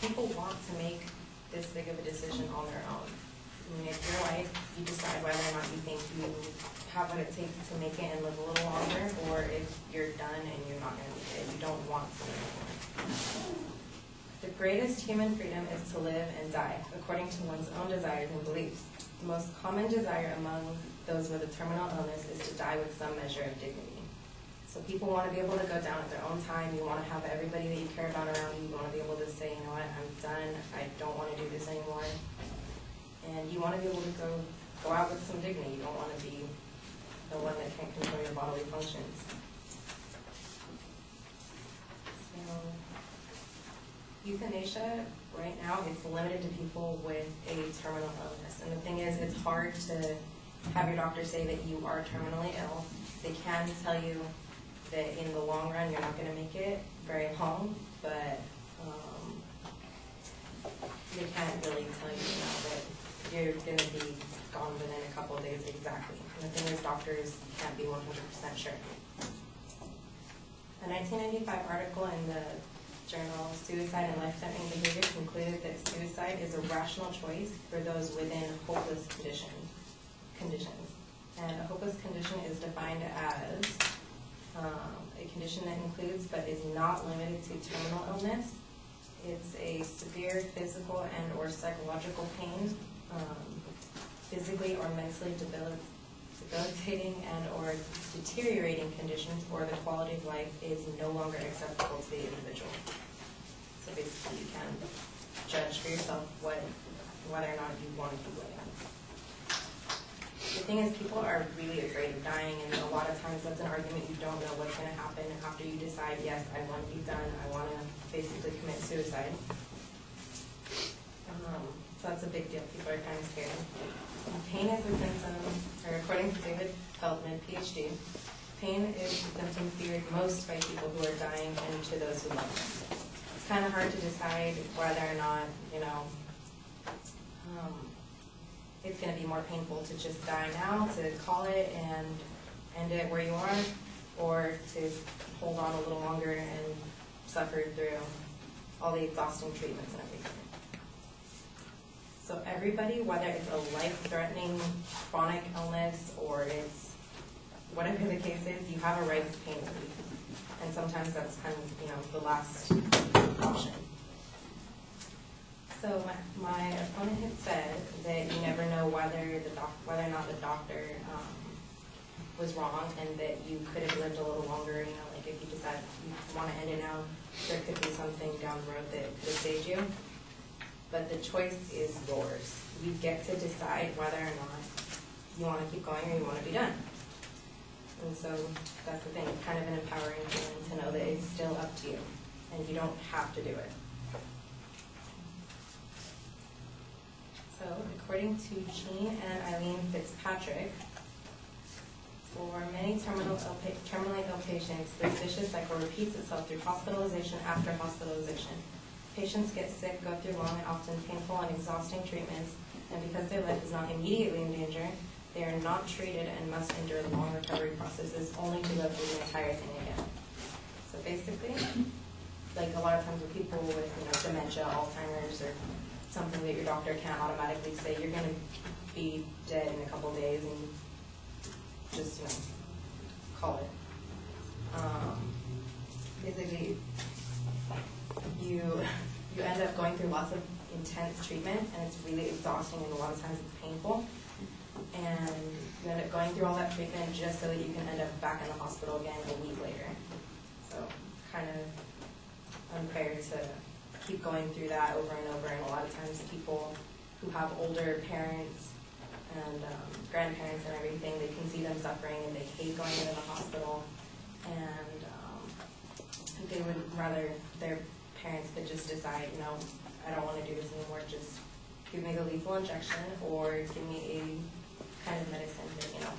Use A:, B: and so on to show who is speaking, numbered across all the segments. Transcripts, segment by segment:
A: people want to make this big of a decision on their own. I mean, if your life, you decide whether or not you think you have what it takes to make it and live a little longer, or if you're done and you're not going to make it, you don't want to anymore. The greatest human freedom is to live and die, according to one's own desires and beliefs. The most common desire among those with a terminal illness is to die with some measure of dignity. So people want to be able to go down at their own time. You want to have everybody that you care about around you. You want to be able to say, you know what, I'm done. I don't want to do this anymore. And you want to be able to go out with some dignity. You don't want to be the one that can't control your bodily functions. So, euthanasia, right now, it's limited to people with a terminal illness. And the thing is, it's hard to have your doctor say that you are terminally ill. They can tell you that in the long run, you're not going to make it very long, but they can't really tell you now that you're going to be gone within a couple of days exactly. And the thing is, doctors can't be 100% sure. A 1995 article in the journal Suicide and Life-Threatening Behavior concluded that suicide is a rational choice for those within hopeless conditions. And a hopeless condition is defined as a condition that includes but is not limited to terminal illness. It's a severe physical and or psychological pain, physically or mentally debilitating and or deteriorating conditions, or the quality of life is no longer acceptable to the individual. So basically you can judge for yourself whether or not you want to keep living. The thing is, people are really afraid of dying, and a lot of times that's an argument. You don't know what's going to happen after you decide, yes, I want to be done, I want to basically commit suicide. So that's a big deal. People are kind of scared. Pain is a symptom, or according to David Feldman, PhD, pain is the symptom feared most by people who are dying and to those who love them. It's kind of hard to decide whether or not, it's going to be more painful to just die now, to call it and end it where you are, or to hold on a little longer and suffer through all the exhausting treatments and everything. So everybody, whether it's a life-threatening chronic illness or it's whatever the case is, you have a right to pain relief. And sometimes that's kind of, the last option. So my opponent had said that you never know whether or not the doctor was wrong, and that you could have lived a little longer. Like if you decide you want to end it now, there could be something down the road that could have saved you. But the choice is yours. You get to decide whether or not you want to keep going or you want to be done. And so that's the thing. It's kind of an empowering feeling to know that it's still up to you, and you don't have to do it. So, according to Jean and Eileen Fitzpatrick, for many terminally ill patients, this vicious cycle repeats itself through hospitalization after hospitalization. Patients get sick, go through long and often painful and exhausting treatments, and because their life is not immediately in danger, they are not treated and must endure long recovery processes only to go through the entire thing again. So basically, like a lot of times with people with dementia, Alzheimer's, or something that your doctor can't automatically say, you're going to be dead in a couple days, and just, call it. Basically, you end up going through lots of intense treatments, and it's really exhausting, and a lot of times it's painful. And you end up going through all that treatment just so that you can end up back in the hospital again a week later. So, kind of unfair to keep going through that over and over, and a lot of times people who have older parents and grandparents and everything, they can see them suffering and they hate going into the hospital, and they would rather their parents could just decide, I don't want to do this anymore, just give me the lethal injection or give me a kind of medicine that,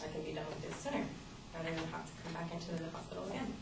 A: I can be done with this sooner rather than have to come back into the hospital again.